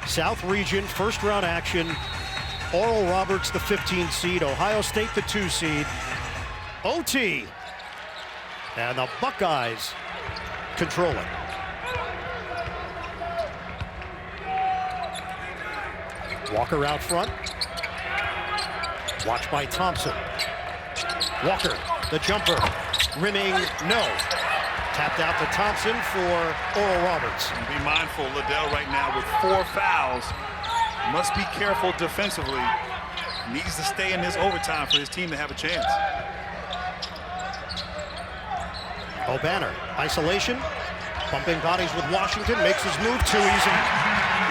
South Region, first-round action. Oral Roberts, the 15 seed. Ohio State, the 2 seed. OT. And the Buckeyes control it. Walker out front. Watched by Thompson. Walker, the jumper. Rimming, no. Tapped out to Thompson for Oral Roberts. And be mindful, Liddell right now with 4 fouls. Must be careful defensively. Needs to stay in this overtime for his team to have a chance. O'Banner, isolation. Bumping bodies with Washington, makes his move too easy.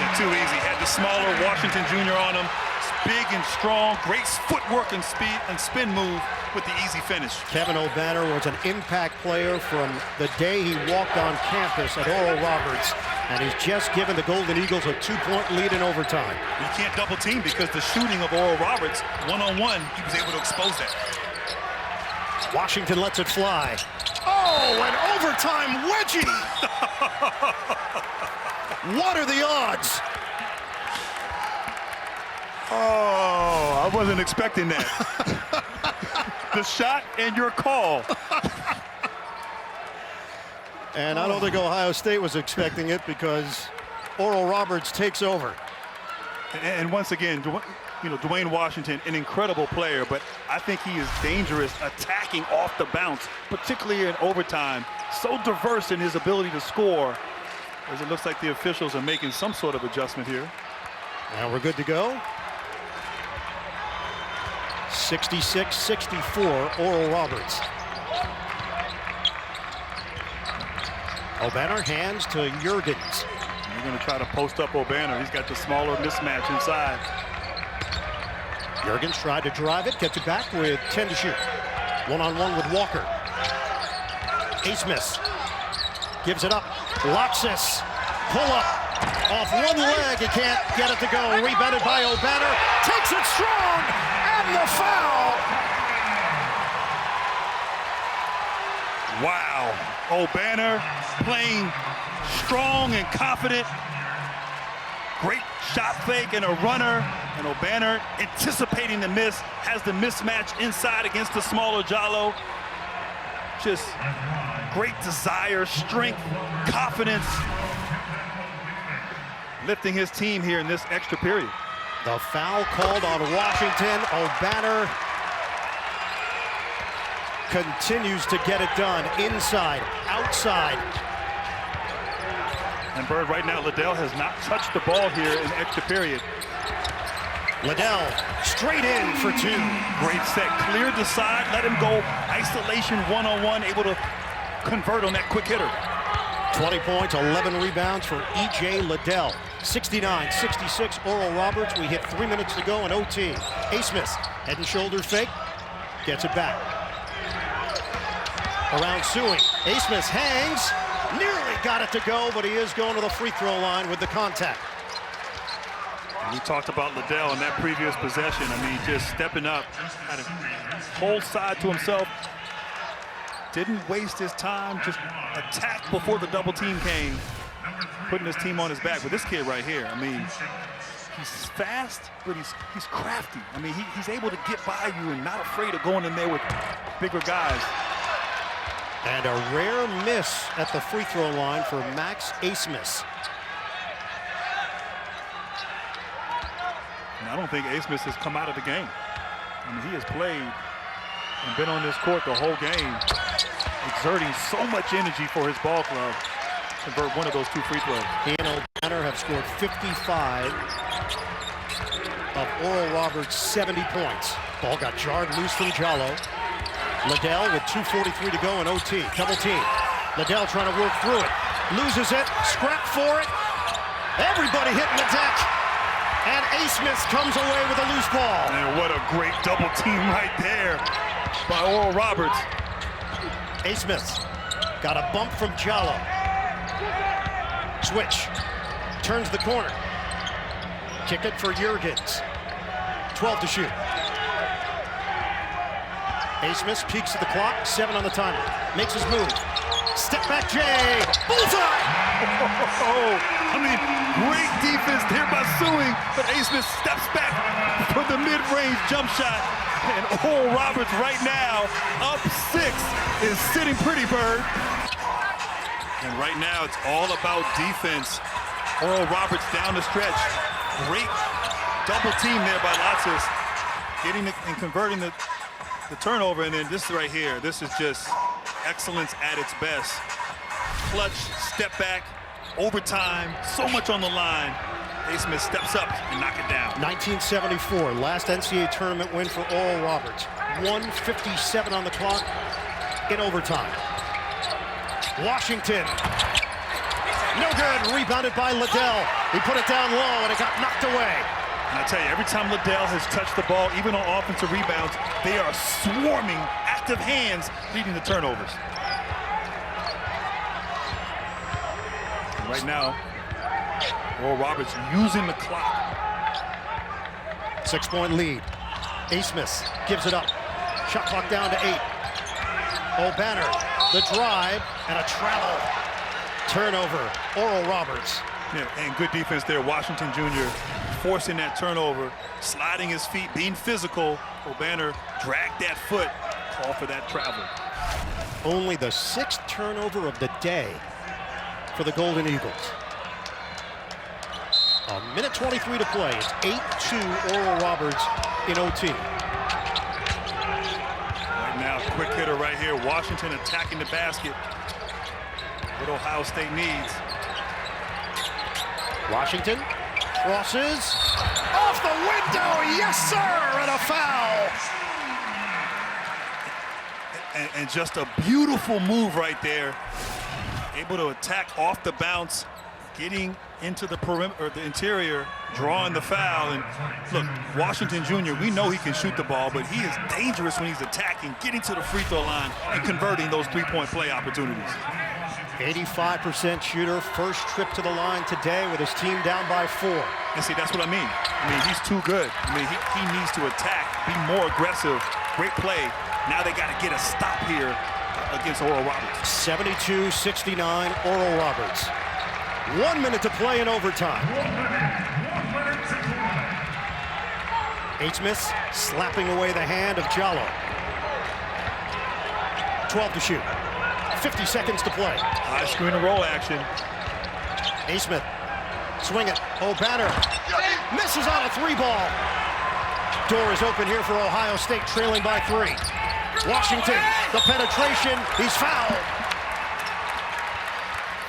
Yeah, too easy. Had the smaller Washington Jr. on him. Big and strong, great footwork and speed and spin move with the easy finish. Kevin O'Banner was an impact player from the day he walked on campus at Oral Roberts, and he's just given the Golden Eagles a 2-point lead in overtime. You can't double team because the shooting of Oral Roberts, one-on-one, he was able to expose that. Washington lets it fly. Oh, an overtime wedgie! What are the odds? Oh, I wasn't expecting that. The shot and your call. And I don't think Ohio State was expecting it because Oral Roberts takes over. And once again, Dwayne Washington, an incredible player, but I think he is dangerous attacking off the bounce, particularly in overtime. So diverse in his ability to score, as it looks like the officials are making some sort of adjustment here. Now we're good to go. 66-64, Oral Roberts. O'Banner hands to Jurgens. You're going to try to post up O'Banner. He's got the smaller mismatch inside. Jurgens tried to drive it, gets it back with 10 to shoot. One-on-one with Walker. Asmus gives it up. Loxis, pull up. Off one leg, he can't get it to go. Rebounded by O'Banner. Takes it strong, and the foul. Wow, O'Banner playing strong and confident. Great shot fake and a runner. And O'Banner anticipating the miss, has the mismatch inside against the smaller Jallo. Just great desire, strength, confidence. Lifting his team here in this extra period. The foul called on Washington. O'Banner continues to get it done. Inside, outside. And Bird, right now, Liddell has not touched the ball here in the extra period. Liddell straight in for 2. Great set, cleared the side, let him go. Isolation one-on-one, able to convert on that quick hitter. 20 points, 11 rebounds for E.J. Liddell. 69-66, Oral Roberts. We hit 3 minutes to go in OT. Asmus, head and shoulders fake, gets it back. Around Suing. Asmus hangs, nearly got it to go, but he is going to the free throw line with the contact. We talked about Liddell in that previous possession. I mean, just stepping up, had a whole side to himself. Didn't waste his time, just attacked before the double team came, putting his team on his back. With this kid right here, I mean, he's fast, but he's crafty. I mean, he's able to get by you and not afraid of going in there with bigger guys. And a rare miss at the free throw line for Max Asmus. And I don't think Asmus has come out of the game. I mean, he has played and been on this court the whole game, exerting so much energy for his ball club. Convert one of those 2 free throws. He and O'Banner have scored 55 of Oral Roberts' 70 points. Ball got jarred loose from Jallo. Liddell with 2:43 to go in OT. Double team. Liddell trying to work through it. Loses it. Scrap for it. Everybody hitting the deck. And Asmus comes away with a loose ball. And what a great double team right there by Oral Roberts. Asmus got a bump from Jallo. Switch. Turns the corner. Kick it for Jurgens. 12 to shoot. Asmus peeks at the clock. 7 on the timer. Makes his move. Step back Jay. Bullseye! I mean, great defense there by Sewing, but A. Smith steps back for the mid-range jump shot. And Oral Roberts right now, up 6, is sitting pretty, Bird. And right now, it's all about defense. Oral Roberts down the stretch. Great double team there by Lotsis, getting and converting the turnover. And then this right here, this is just excellence at its best. Clutch, step back, overtime, so much on the line. A. Smith steps up and knock it down. 1974, last NCAA tournament win for Oral Roberts. 1:57 on the clock in overtime. Washington, no good, rebounded by Liddell. He put it down low and it got knocked away. And I tell you, every time Liddell has touched the ball, even on offensive rebounds, they are swarming active hands leading the turnovers. And right now, Oral Roberts using the clock. 6-point lead. A. Smith gives it up. Shot clock down to 8. O'Banner, the drive, and a travel. Turnover, Oral Roberts. Yeah, and good defense there. Washington Jr. forcing that turnover, sliding his feet, being physical. O'Banner dragged that foot, call for that travel. Only the 6th turnover of the day for the Golden Eagles. 1:23 to play. It's 8-2 Oral Roberts in OT. Right now, quick hitter right here. Washington attacking the basket. What Ohio State needs. Washington crosses off the window. Yes, sir, and a foul. And just a beautiful move right there. Able to attack off the bounce, getting into the perimeter, or the interior, drawing the foul. And look, Washington Jr., we know he can shoot the ball, but he is dangerous when he's attacking, getting to the free throw line, and converting those three-point play opportunities. 85% shooter, first trip to the line today with his team down by 4. And see, that's what I mean. I mean, he's too good. I mean, he needs to attack, be more aggressive. Great play. Now they got to get a stop here against Oral Roberts. 72-69, Oral Roberts. 1 minute to play in overtime. A. Smith slapping away the hand of Jallo. 12 to shoot. 50 seconds to play. High screen and roll action. A. Smith, swing it. O'Banner misses on a 3-ball. Door is open here for Ohio State, trailing by 3. Washington, the penetration, he's fouled.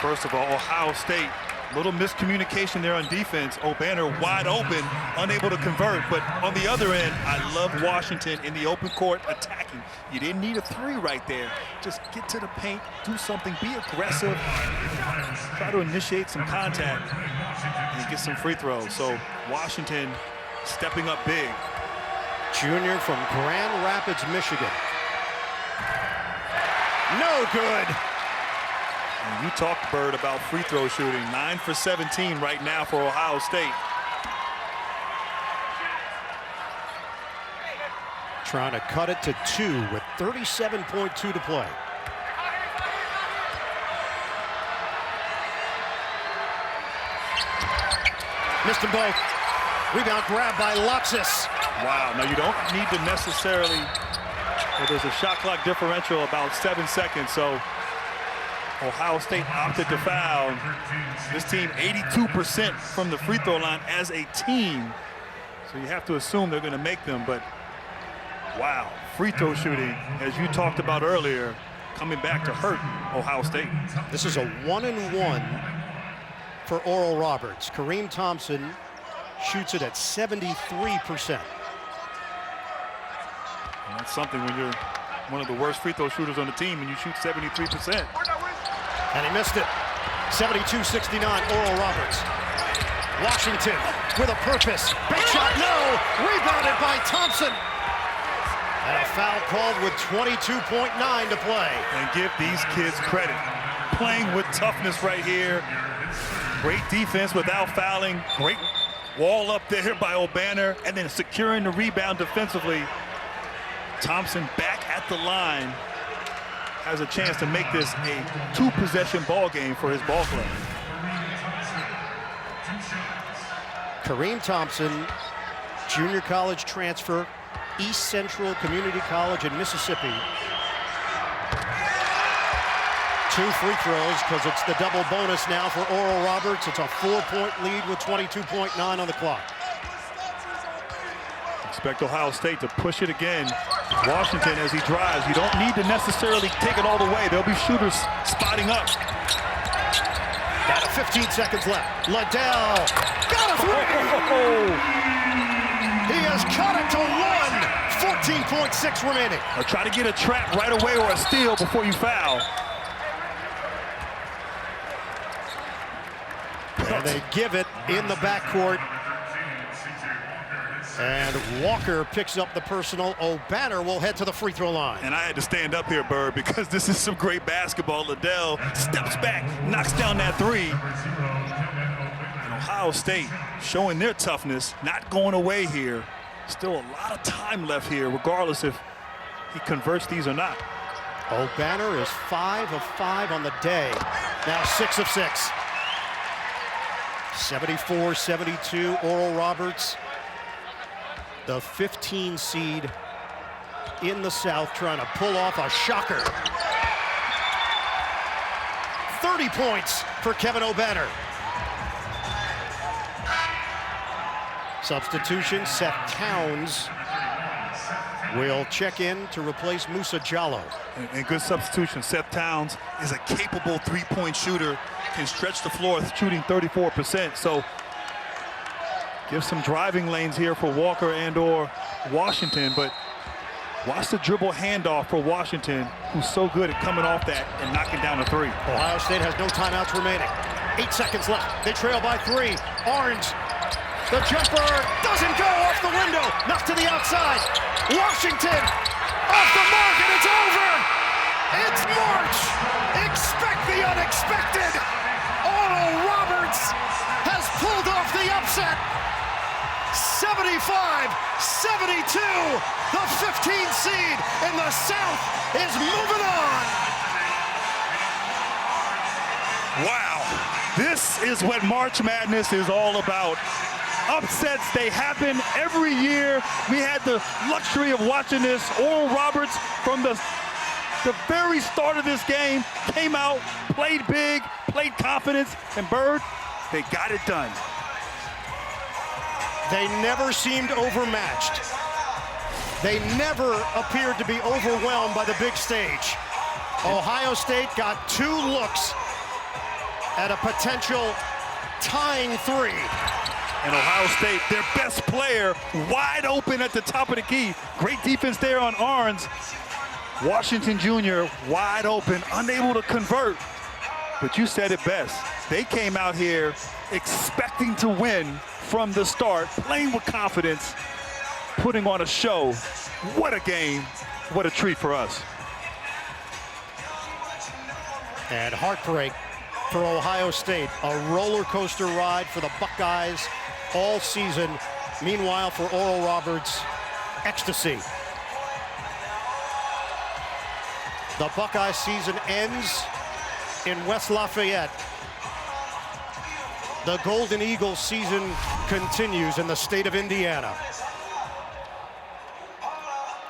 First of all, Ohio State, little miscommunication there on defense. O'Banner wide open, unable to convert. But on the other end, I love Washington in the open court attacking. You didn't need a 3 right there. Just get to the paint, do something, be aggressive, try to initiate some contact, and get some free throws. So Washington stepping up big. Junior from Grand Rapids, Michigan. No good. And you talked, Bird, about free throw shooting. 9 for 17 right now for Ohio State. Trying to cut it to 2 with 37.2 to play. Missed them both. Rebound grab by Lotsis. Wow, now you don't need to necessarily, well, there's a shot clock differential about 7 seconds, so Ohio State opted to foul. This team 82% from the free throw line as a team. So you have to assume they're going to make them, but wow, free throw shooting, as you talked about earlier, coming back to hurt Ohio State. This is a 1-and-1 for Oral Roberts. Kareem Thompson shoots it at 73%. And that's something when you're one of the worst free throw shooters on the team and you shoot 73%. And he missed it. 72-69, Oral Roberts. Washington with a purpose. Big shot, no! Rebounded by Thompson. And a foul called with 22.9 to play. And give these kids credit. Playing with toughness right here. Great defense without fouling. Great wall up there by O'Banner. And then securing the rebound defensively. Thompson back at the line. has a chance to make this a 2-possession ball game for his ball club. Kareem Thompson, junior college transfer, East Central Community College in Mississippi. 2 free throws because it's the double bonus now for Oral Roberts. It's a 4-point lead with 22.9 on the clock. Expect Ohio State to push it again. Washington as he drives. You don't need to necessarily take it all the way. There'll be shooters spotting up. Got 15 seconds left. Liddell got a 3. He has cut it to 1. 14.6 remaining. Or try to get a trap right away or a steal before you foul. And they give it in the backcourt. And Walker picks up the personal. O'Banner will head to the free throw line. And I had to stand up here, Bird, because this is some great basketball. Liddell steps back, knocks down that 3. And Ohio State showing their toughness, not going away here. Still a lot of time left here, regardless if he converts these or not. O'Banner is 5 of 5 on the day. Now 6 of 6. 74-72, Oral Roberts. The 15 seed in the South trying to pull off a shocker. 30 points for Kevin O'Banner. Substitution, Seth Towns will check in to replace Musa Jallow. And good substitution. Seth Towns is a capable 3-point shooter, can stretch the floor, shooting 34%. So give some driving lanes here for Walker and or Washington, but watch the dribble handoff for Washington, who's so good at coming off that and knocking down a 3. Ohio State has no timeouts remaining. 8 seconds left. They trail by 3. Orange, the jumper doesn't go off the window. Knocked to the outside. Washington off the mark, and it's over. It's March. Expect the unexpected. Oral Roberts has pulled off the upset. 75-72. The 15 seed in the South is moving on. Wow, this is what March Madness is all about. Upsets, they happen every year. We had the luxury of watching this. Oral Roberts from the very start of this game came out, played big, played confidence, and Bird, they got it done. They never seemed overmatched. They never appeared to be overwhelmed by the big stage. Ohio State got 2 looks at a potential tying 3. And Ohio State, their best player, wide open at the top of the key. Great defense there on Arns. Washington Jr. wide open, unable to convert. But you said it best. They came out here expecting to win from the start, playing with confidence, putting on a show. What a game. What a treat for us. And heartbreak for Ohio State. A roller coaster ride for the Buckeyes all season. Meanwhile, for Oral Roberts, ecstasy. The Buckeye season ends in West Lafayette. The Golden Eagles season continues in the state of Indiana.